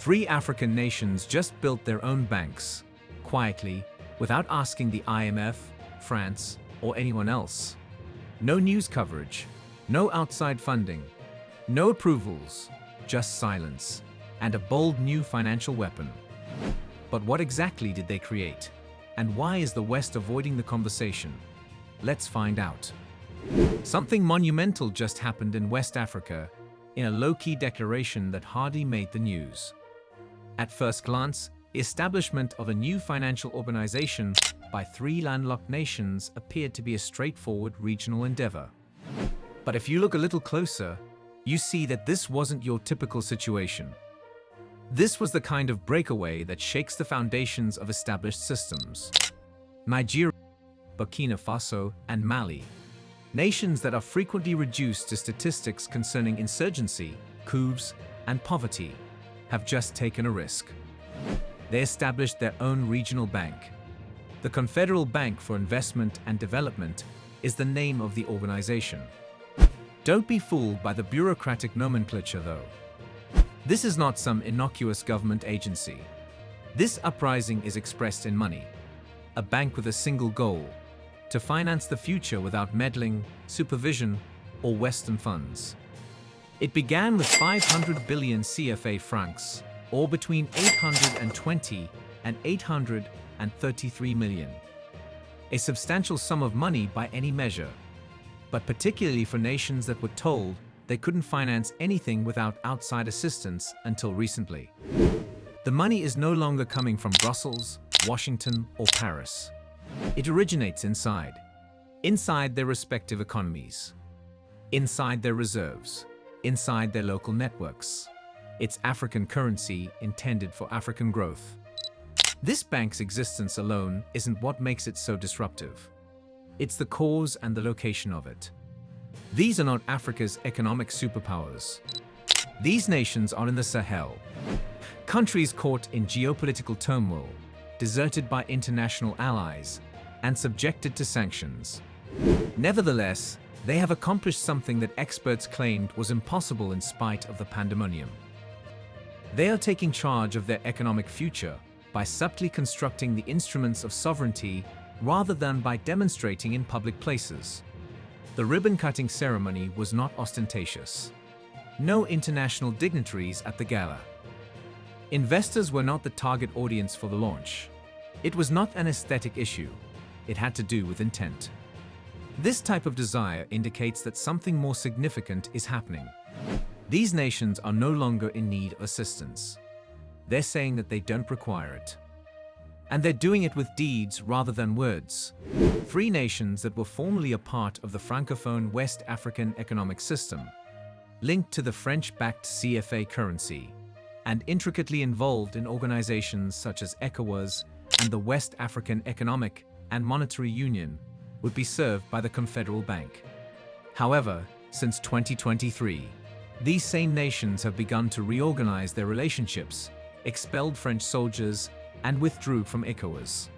Three African nations just built their own banks, quietly, without asking the IMF, France, or anyone else. No news coverage, no outside funding, no approvals, just silence, and a bold new financial weapon. But what exactly did they create? And why is the West avoiding the conversation? Let's find out. Something monumental just happened in West Africa, in a low-key declaration that hardly made the news. At first glance, the establishment of a new financial organization by three landlocked nations appeared to be a straightforward regional endeavor. But if you look a little closer, you see that this wasn't your typical situation. This was the kind of breakaway that shakes the foundations of established systems. Nigeria, Burkina Faso, and Mali, nations that are frequently reduced to statistics concerning insurgency, coups, and poverty, have just taken a risk. They established their own regional bank. The Confederal Bank for Investment and Development is the name of the organization. Don't be fooled by the bureaucratic nomenclature, though. This is not some innocuous government agency. This uprising is expressed in money. A bank with a single goal: to finance the future without meddling, supervision, or Western funds. It began with 500 billion CFA francs, or between 820 and 833 million. A substantial sum of money by any measure, but particularly for nations that were told they couldn't finance anything without outside assistance until recently. The money is no longer coming from Brussels, Washington, or Paris. It originates inside their respective economies, inside their reserves, inside their local networks. It's African currency intended for African growth. This bank's existence alone isn't what makes it so disruptive. It's the cause and the location of it. These are not Africa's economic superpowers. These nations are in the Sahel, countries caught in geopolitical turmoil, deserted by international allies, and subjected to sanctions. Nevertheless, they have accomplished something that experts claimed was impossible in spite of the pandemonium. They are taking charge of their economic future by subtly constructing the instruments of sovereignty rather than by demonstrating in public places. The ribbon-cutting ceremony was not ostentatious. No international dignitaries at the gala. Investors were not the target audience for the launch. It was not an aesthetic issue. It had to do with intent. This type of desire indicates that something more significant is happening. These nations are no longer in need of assistance. They're saying that they don't require it. And they're doing it with deeds rather than words. Three nations that were formerly a part of the Francophone West African economic system, linked to the French-backed CFA currency, and intricately involved in organizations such as ECOWAS and the West African Economic and Monetary Union, would be served by the Confederal Bank. However, since 2023, these same nations have begun to reorganize their relationships, expelled French soldiers, and withdrew from ECOWAS.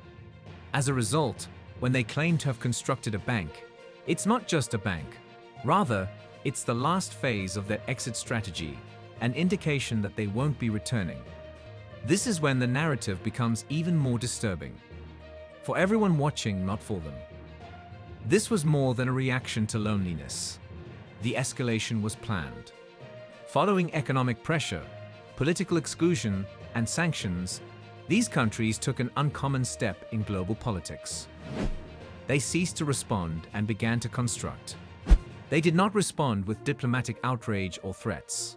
As a result, when they claim to have constructed a bank, it's not just a bank. Rather, it's the last phase of their exit strategy, an indication that they won't be returning. This is when the narrative becomes even more disturbing. For everyone watching, not for them. This was more than a reaction to loneliness. The escalation was planned. Following economic pressure, political exclusion, and sanctions, these countries took an uncommon step in global politics. They ceased to respond and began to construct. They did not respond with diplomatic outrage or threats.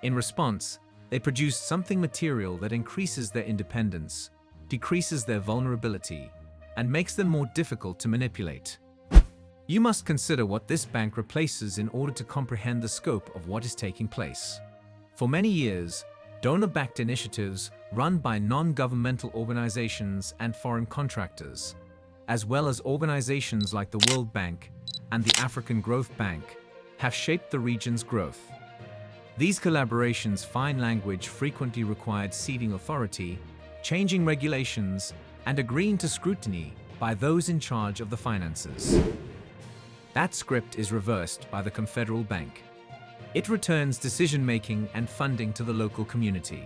In response, they produced something material that increases their independence, decreases their vulnerability, and makes them more difficult to manipulate. You must consider what this bank replaces in order to comprehend the scope of what is taking place. For many years, donor-backed initiatives run by non-governmental organizations and foreign contractors, as well as organizations like the World Bank and the African Growth Bank, have shaped the region's growth. These collaborations' fine language frequently required ceding authority, changing regulations, and agreeing to scrutiny by those in charge of the finances. That script is reversed by the Confederal Bank. It returns decision-making and funding to the local community.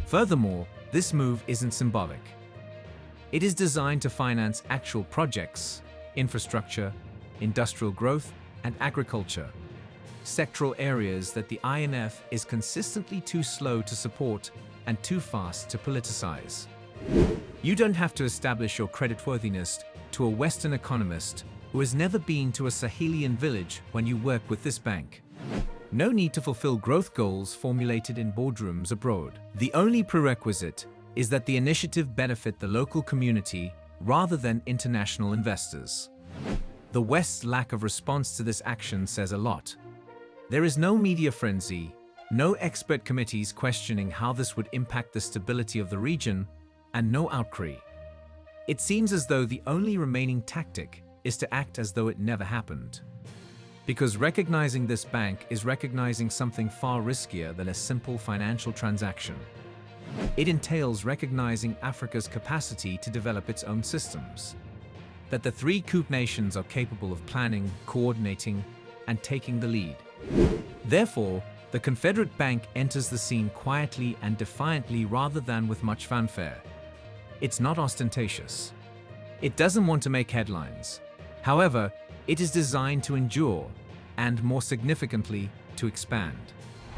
Furthermore, this move isn't symbolic. It is designed to finance actual projects, infrastructure, industrial growth, and agriculture, sectoral areas that the IMF is consistently too slow to support and too fast to politicize. You don't have to establish your creditworthiness to a Western economist who has never been to a Sahelian village when you work with this bank. No need to fulfill growth goals formulated in boardrooms abroad. The only prerequisite is that the initiative benefit the local community rather than international investors. The West's lack of response to this action says a lot. There is no media frenzy, no expert committees questioning how this would impact the stability of the region, and no outcry. It seems as though the only remaining tactic is to act as though it never happened. Because recognizing this bank is recognizing something far riskier than a simple financial transaction. It entails recognizing Africa's capacity to develop its own systems. That the three coup nations are capable of planning, coordinating, and taking the lead. Therefore, the Confederate Bank enters the scene quietly and defiantly rather than with much fanfare. It's not ostentatious. It doesn't want to make headlines. However, it is designed to endure, and more significantly, to expand.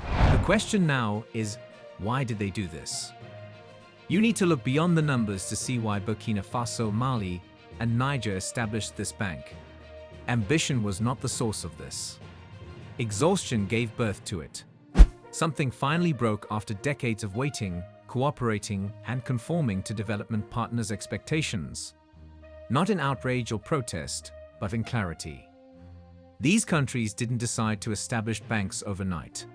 The question now is, why did they do this? You need to look beyond the numbers to see why Burkina Faso, Mali, and Niger established this bank. Ambition was not the source of this. Exhaustion gave birth to it. Something finally broke after decades of waiting, cooperating, and conforming to development partners' expectations. Not in outrage or protest, but in clarity. These countries didn't decide to establish banks overnight.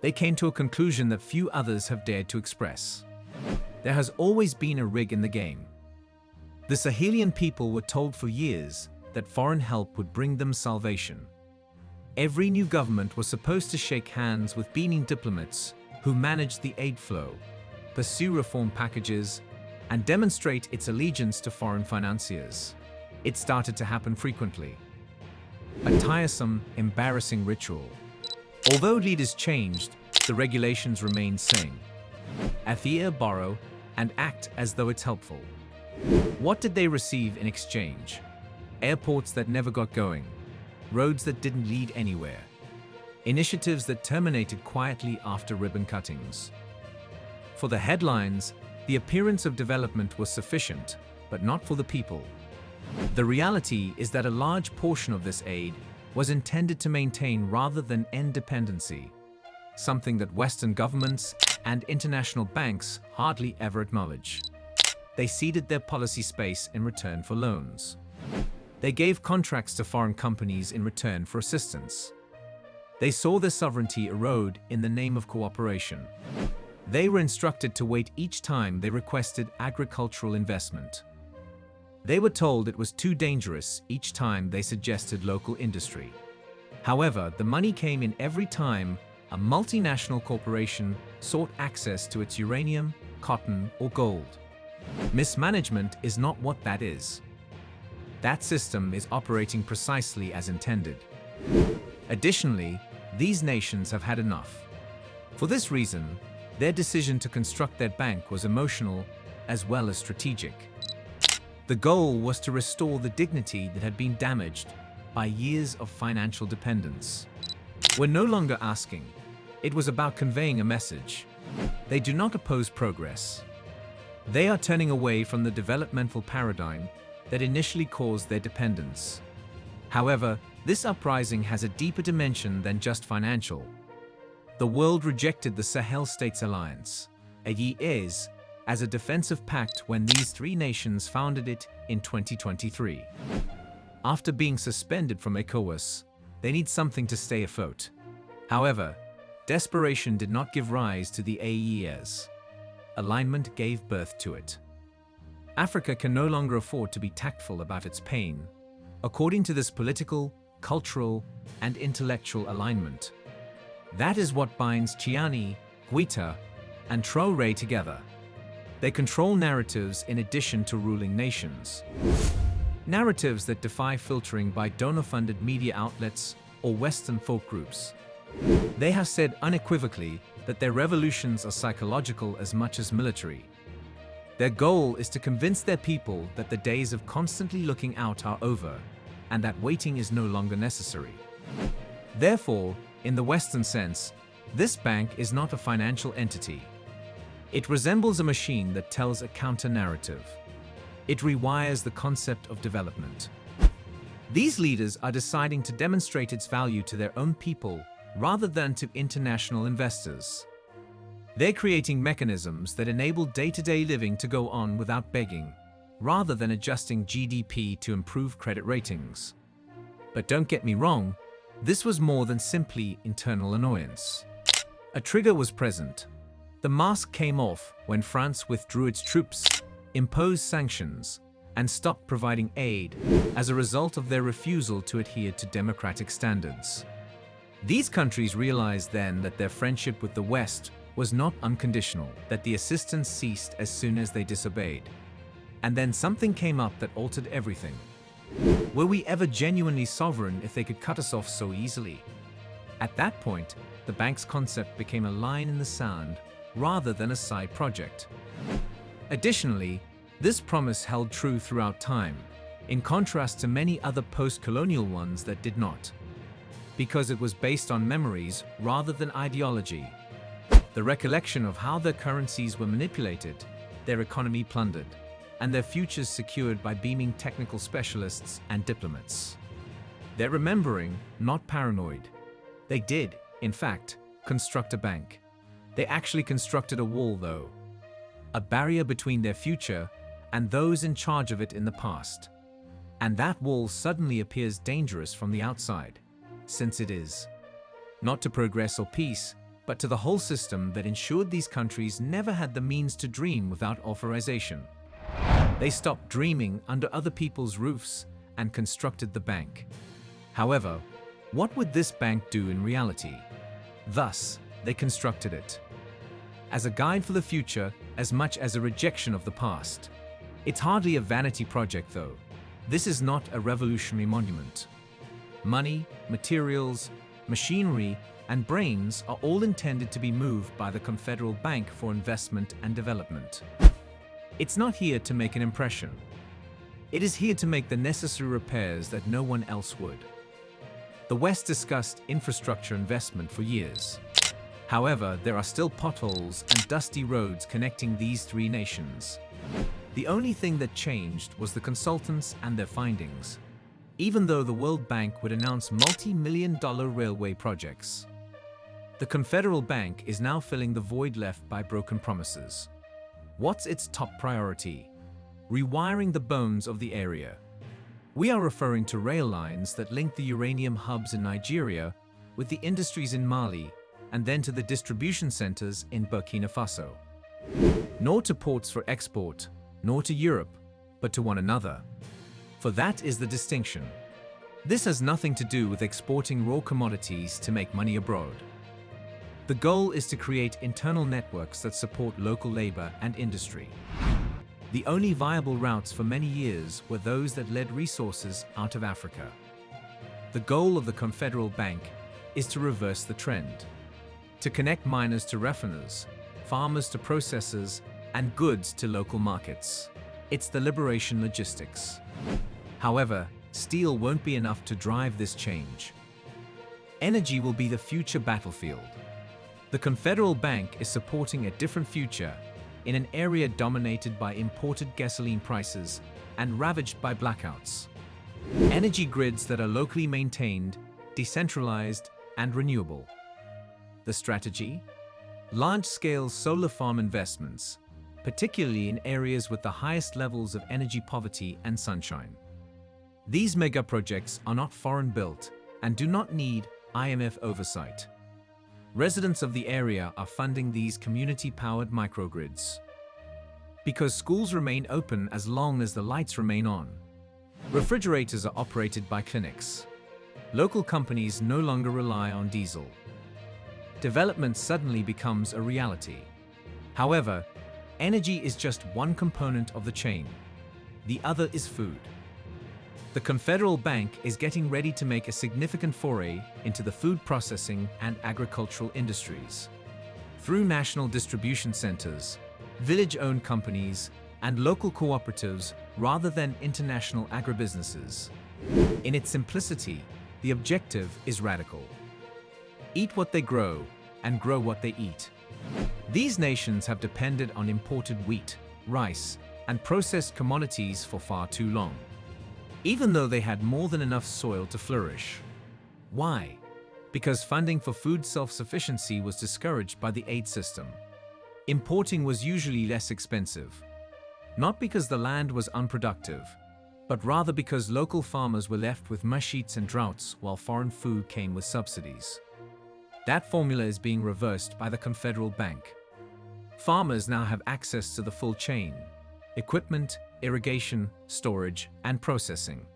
They came to a conclusion that few others have dared to express. There has always been a rig in the game. The Sahelian people were told for years that foreign help would bring them salvation. Every new government was supposed to shake hands with beaming diplomats who managed the aid flow, pursue reform packages, and demonstrate its allegiance to foreign financiers. It started to happen frequently. A tiresome, embarrassing ritual. Although leaders changed, the regulations remained same. Adhere, borrow, and act as though it's helpful. What did they receive in exchange? Airports that never got going. Roads that didn't lead anywhere. Initiatives that terminated quietly after ribbon cuttings. For the headlines, the appearance of development was sufficient, but not for the people. The reality is that a large portion of this aid was intended to maintain rather than end dependency, something that Western governments and international banks hardly ever acknowledge. They ceded their policy space in return for loans. They gave contracts to foreign companies in return for assistance. They saw their sovereignty erode in the name of cooperation. They were instructed to wait each time they requested agricultural investment. They were told it was too dangerous each time they suggested local industry. However, the money came in every time a multinational corporation sought access to its uranium, cotton, or gold. Mismanagement is not what that is. That system is operating precisely as intended. Additionally, these nations have had enough. For this reason, their decision to construct their bank was emotional as well as strategic. The goal was to restore the dignity that had been damaged by years of financial dependence. We're no longer asking. It was about conveying a message. They do not oppose progress. They are turning away from the developmental paradigm that initially caused their dependence. However, this uprising has a deeper dimension than just financial. The world rejected the Sahel States Alliance, AES, as a defensive pact when these three nations founded it in 2023. After being suspended from ECOWAS, they need something to stay afloat. However, desperation did not give rise to the AES. Alignment gave birth to it. Africa can no longer afford to be tactful about its pain. According to this political, cultural, and intellectual alignment. That is what binds Chiani, Guita, and Traore together. They control narratives in addition to ruling nations. Narratives that defy filtering by donor-funded media outlets or Western folk groups. They have said unequivocally that their revolutions are psychological as much as military. Their goal is to convince their people that the days of constantly looking out are over, and that waiting is no longer necessary. Therefore, in the Western sense, this bank is not a financial entity. It resembles a machine that tells a counter-narrative. It rewires the concept of development. These leaders are deciding to demonstrate its value to their own people rather than to international investors. They're creating mechanisms that enable day-to-day living to go on without begging, rather than adjusting GDP to improve credit ratings. But don't get me wrong, this was more than simply internal annoyance. A trigger was present. The mask came off when France withdrew its troops, imposed sanctions, and stopped providing aid as a result of their refusal to adhere to democratic standards. These countries realized then that their friendship with the West was not unconditional, that the assistance ceased as soon as they disobeyed. And then something came up that altered everything. Were we ever genuinely sovereign if they could cut us off so easily? At that point, the bank's concept became a line in the sand rather than a side project. Additionally, this promise held true throughout time, in contrast to many other post-colonial ones that did not, because it was based on memories rather than ideology. The recollection of how their currencies were manipulated, their economy plundered, and their futures secured by beaming technical specialists and diplomats. They're remembering, not paranoid. They did, in fact, construct a bank. They actually constructed a wall, though. A barrier between their future and those in charge of it in the past. And that wall suddenly appears dangerous from the outside, since it is not to progress or peace, but to the whole system that ensured these countries never had the means to dream without authorization. They stopped dreaming under other people's roofs and constructed the bank. However, what would this bank do in reality? Thus, they constructed it as a guide for the future as much as a rejection of the past. It's hardly a vanity project, though. This is not a revolutionary monument. Money, materials, machinery, and brains are all intended to be moved by the Confederal Bank for investment and development. It's not here to make an impression. It is here to make the necessary repairs that no one else would. The West discussed infrastructure investment for years. However, there are still potholes and dusty roads connecting these three nations. The only thing that changed was the consultants and their findings, even though the World Bank would announce multi-million-dollar railway projects. The Confederal Bank is now filling the void left by broken promises. What's its top priority? Rewiring the bones of the area. We are referring to rail lines that link the uranium hubs in Nigeria with the industries in Mali, and then to the distribution centers in Burkina Faso. Nor to ports for export, nor to Europe, but to one another. For that is the distinction. This has nothing to do with exporting raw commodities to make money abroad. The goal is to create internal networks that support local labor and industry. The only viable routes for many years were those that led resources out of Africa. The goal of the Confederal Bank is to reverse the trend, to connect miners to refiners, farmers to processors, and goods to local markets. It's the liberation logistics. However, steel won't be enough to drive this change. Energy will be the future battlefield. The Confederal Bank is supporting a different future in an area dominated by imported gasoline prices and ravaged by blackouts. Energy grids that are locally maintained, decentralized, and renewable. The strategy? Large-scale solar farm investments, particularly in areas with the highest levels of energy poverty and sunshine. These mega projects are not foreign-built and do not need IMF oversight. Residents of the area are funding these community-powered microgrids. Because schools remain open as long as the lights remain on. Refrigerators are operated by clinics. Local companies no longer rely on diesel. Development suddenly becomes a reality. However, energy is just one component of the chain. The other is food. The Confederal Bank is getting ready to make a significant foray into the food processing and agricultural industries. Through national distribution centers, village-owned companies, and local cooperatives rather than international agribusinesses. In its simplicity, the objective is radical. Eat what they grow and grow what they eat. These nations have depended on imported wheat, rice, and processed commodities for far too long, even though they had more than enough soil to flourish. Why? Because funding for food self-sufficiency was discouraged by the aid system. Importing was usually less expensive, not because the land was unproductive, but rather because local farmers were left with mush eats and droughts while foreign food came with subsidies. That formula is being reversed by the Confederal Bank. Farmers now have access to the full chain: equipment, irrigation, storage, and processing.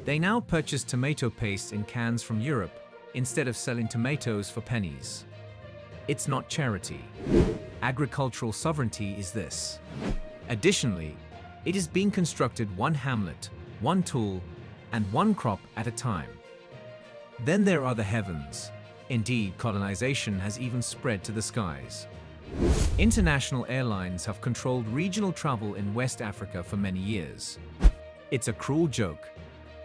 They now purchase tomato paste in cans from Europe instead of selling tomatoes for pennies. It's not charity. Agricultural sovereignty is this. Additionally, it is being constructed one hamlet, one tool, and one crop at a time. Then there are the heavens. Indeed, colonization has even spread to the skies. International airlines have controlled regional travel in West Africa for many years. It's a cruel joke.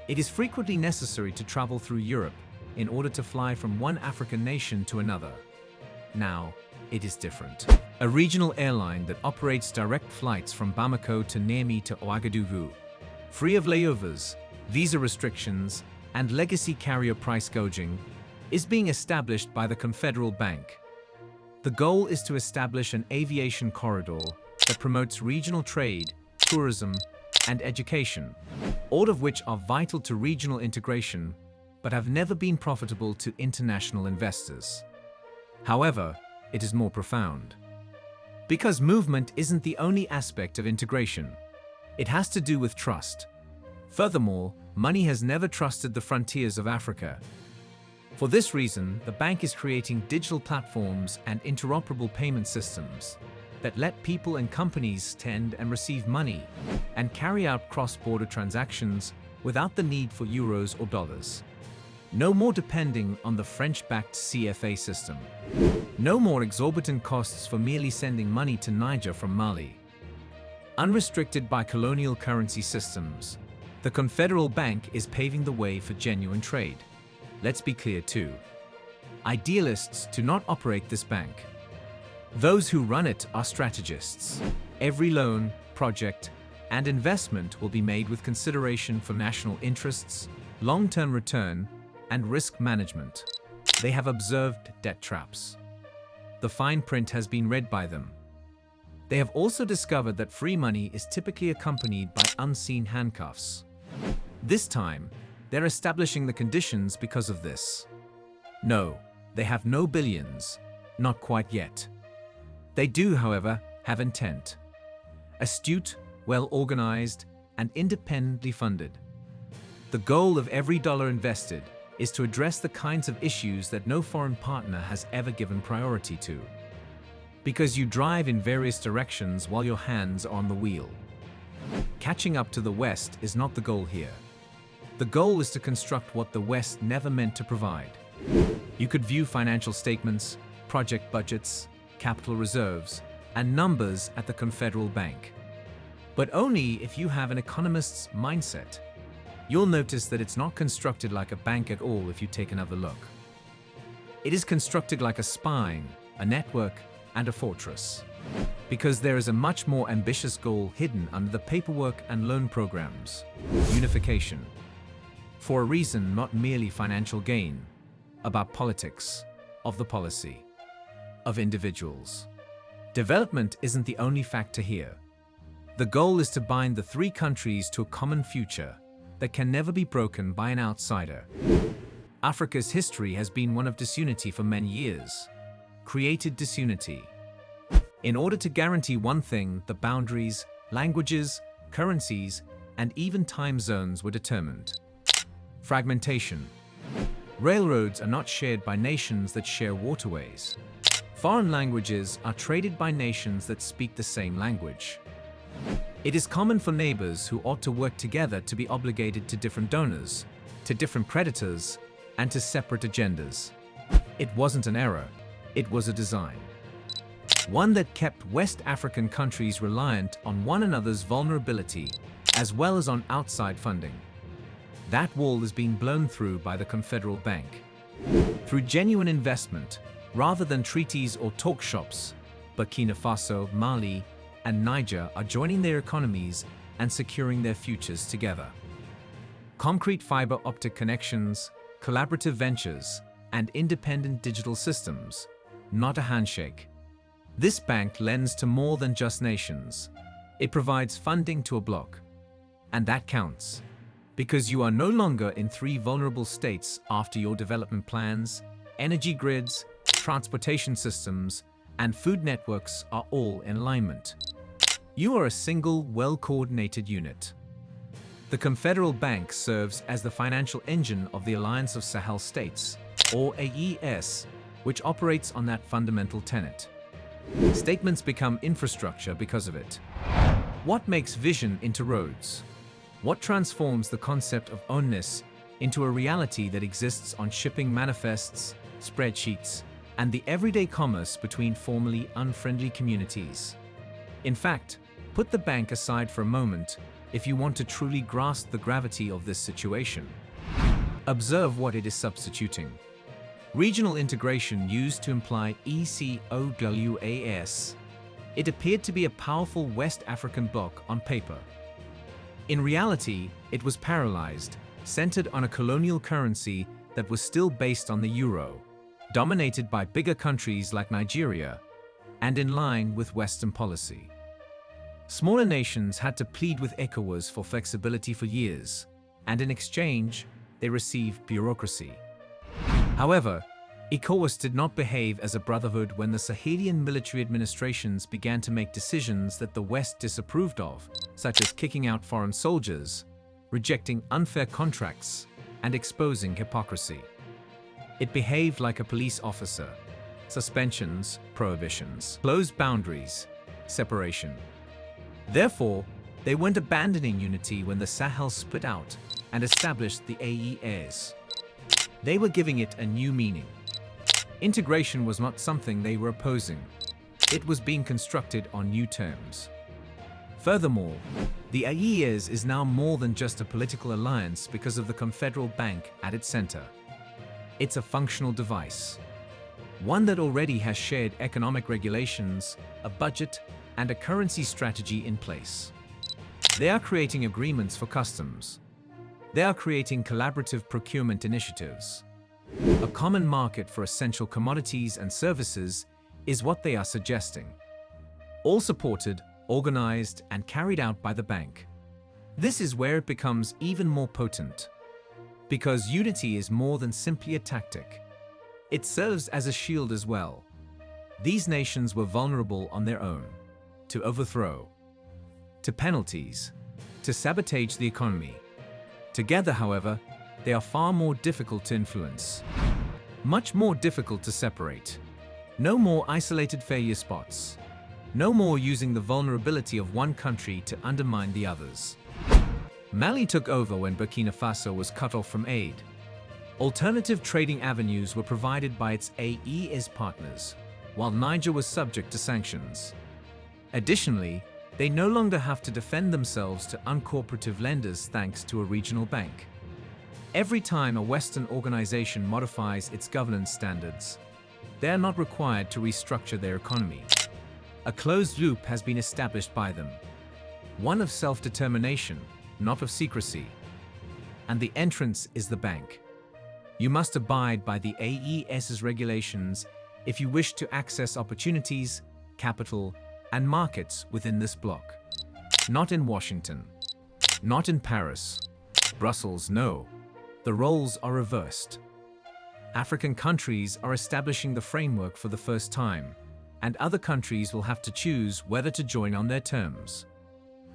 It is frequently necessary to travel through Europe in order to fly from one African nation to another. Now, it is different. A regional airline that operates direct flights from Bamako to Niamey to Ouagadougou, free of layovers, visa restrictions, and legacy carrier price gouging, is being established by the Confederal Bank. The goal is to establish an aviation corridor that promotes regional trade, tourism, and education, all of which are vital to regional integration, but have never been profitable to international investors. However, it is more profound. Because movement isn't the only aspect of integration. It has to do with trust. Furthermore, money has never trusted the frontiers of Africa. For this reason, the bank is creating digital platforms and interoperable payment systems that let people and companies send and receive money and carry out cross-border transactions without the need for euros or dollars. No more depending on the French-backed CFA system. No more exorbitant costs for merely sending money to Niger from Mali. Unrestricted by colonial currency systems, the Confederal Bank is paving the way for genuine trade. Let's be clear too. Idealists do not operate this bank. Those who run it are strategists. Every loan, project, and investment will be made with consideration for national interests, long-term return, and risk management. They have observed debt traps. The fine print has been read by them. They have also discovered that free money is typically accompanied by unseen handcuffs. This time, they're establishing the conditions because of this. No, they have no billions, not quite yet. They do, however, have intent. Astute, well-organized, and independently funded. The goal of every dollar invested is to address the kinds of issues that no foreign partner has ever given priority to. Because you drive in various directions while your hands are on the wheel. Catching up to the West is not the goal here. The goal is to construct what the West never meant to provide. You could view financial statements, project budgets, capital reserves, and numbers at the Confederal Bank. But only if you have an economist's mindset. You'll notice that it's not constructed like a bank at all if you take another look. It is constructed like a spine, a network, and a fortress. Because there is a much more ambitious goal hidden under the paperwork and loan programs: unification. For a reason not merely financial gain, about politics, of the policy, of individuals. Development isn't the only factor here. The goal is to bind the three countries to a common future that can never be broken by an outsider. Africa's history has been one of disunity for many years. Created disunity. In order to guarantee one thing, the boundaries, languages, currencies, and even time zones were determined. Fragmentation. Railroads are not shared by nations that share waterways. Foreign languages are traded by nations that speak the same language. It is common for neighbors who ought to work together to be obligated to different donors, to different creditors, and to separate agendas. It wasn't an error, it was a design. One that kept West African countries reliant on one another's vulnerability, as well as on outside funding. That wall is being blown through by the Confederal Bank. Through genuine investment, rather than treaties or talk shops, Burkina Faso, Mali, and Niger are joining their economies and securing their futures together. Concrete fiber optic connections, collaborative ventures, and independent digital systems, not a handshake. This bank lends to more than just nations. It provides funding to a bloc. And that counts, because you are no longer in three vulnerable states after your development plans, energy grids, transportation systems, and food networks are all in alignment. You are a single, well-coordinated unit. The Confederal Bank serves as the financial engine of the Alliance of Sahel States, or AES, which operates on that fundamental tenet. Statements become infrastructure because of it. What makes vision into roads? What transforms the concept of ownness into a reality that exists on shipping manifests, spreadsheets, and the everyday commerce between formerly unfriendly communities? In fact, put the bank aside for a moment if you want to truly grasp the gravity of this situation. Observe what it is substituting. Regional integration used to imply ECOWAS. It appeared to be a powerful West African bloc on paper. In reality, it was paralyzed, centered on a colonial currency that was still based on the euro, dominated by bigger countries like Nigeria, and in line with Western policy. Smaller nations had to plead with ECOWAS for flexibility for years, and in exchange, they received bureaucracy. However, ECOWAS did not behave as a brotherhood when the Sahelian military administrations began to make decisions that the West disapproved of, such as kicking out foreign soldiers, rejecting unfair contracts, and exposing hypocrisy. It behaved like a police officer: suspensions, prohibitions, closed boundaries, separation. Therefore, they weren't abandoning unity when the Sahel split out and established the AES. They were giving it a new meaning. Integration was not something they were opposing. It was being constructed on new terms. Furthermore, the AES is now more than just a political alliance because of the Confederal Bank at its center. It's a functional device, one that already has shared economic regulations, a budget, and a currency strategy in place. They are creating agreements for customs. They are creating collaborative procurement initiatives. A common market for essential commodities and services is what they are suggesting. All supported, organized, and carried out by the bank. This is where it becomes even more potent. Because unity is more than simply a tactic. It serves as a shield as well. These nations were vulnerable on their own. To overthrow, to penalties, to sabotage the economy. Together, however, they are far more difficult to influence. Much more difficult to separate. No more isolated failure spots. No more using the vulnerability of one country to undermine the others. Mali took over when Burkina Faso was cut off from aid. Alternative trading avenues were provided by its AES partners, while Niger was subject to sanctions. Additionally, they no longer have to defend themselves to uncooperative lenders thanks to a regional bank. Every time a Western organization modifies its governance standards, they are not required to restructure their economy. A closed loop has been established by them, one of self-determination, not of secrecy. And the entrance is the bank. You must abide by the AES's regulations if you wish to access opportunities, capital, and markets within this bloc. Not in Washington. Not in Paris. Brussels, no. The roles are reversed. African countries are establishing the framework for the first time, and other countries will have to choose whether to join on their terms.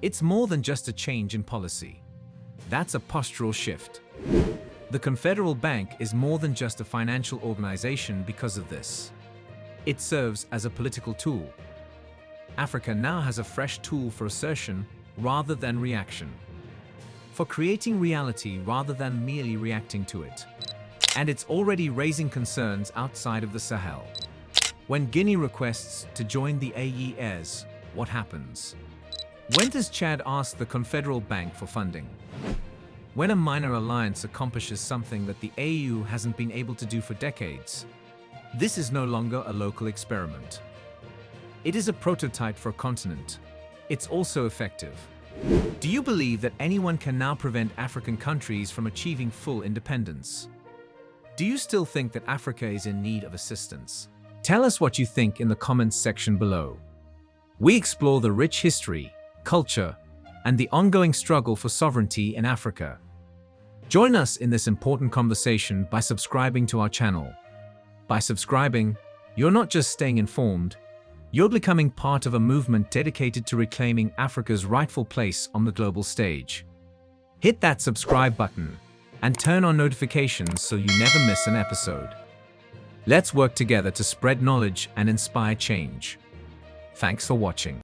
It's more than just a change in policy. That's a postural shift. The Confederal Bank is more than just a financial organization because of this. It serves as a political tool. Africa now has a fresh tool for assertion rather than reaction. For creating reality rather than merely reacting to it. And it's already raising concerns outside of the Sahel. When Guinea requests to join the AES, what happens? When does Chad ask the Confederal Bank for funding? When a minor alliance accomplishes something that the AU hasn't been able to do for decades, this is no longer a local experiment. It is a prototype for a continent. It's also effective. Do you believe that anyone can now prevent African countries from achieving full independence? Do you still think that Africa is in need of assistance? Tell us what you think in the comments section below. We explore the rich history, culture, and the ongoing struggle for sovereignty in Africa. Join us in this important conversation by subscribing to our channel. By subscribing, you're not just staying informed, you're becoming part of a movement dedicated to reclaiming Africa's rightful place on the global stage. Hit that subscribe button and turn on notifications so you never miss an episode. Let's work together to spread knowledge and inspire change. Thanks for watching.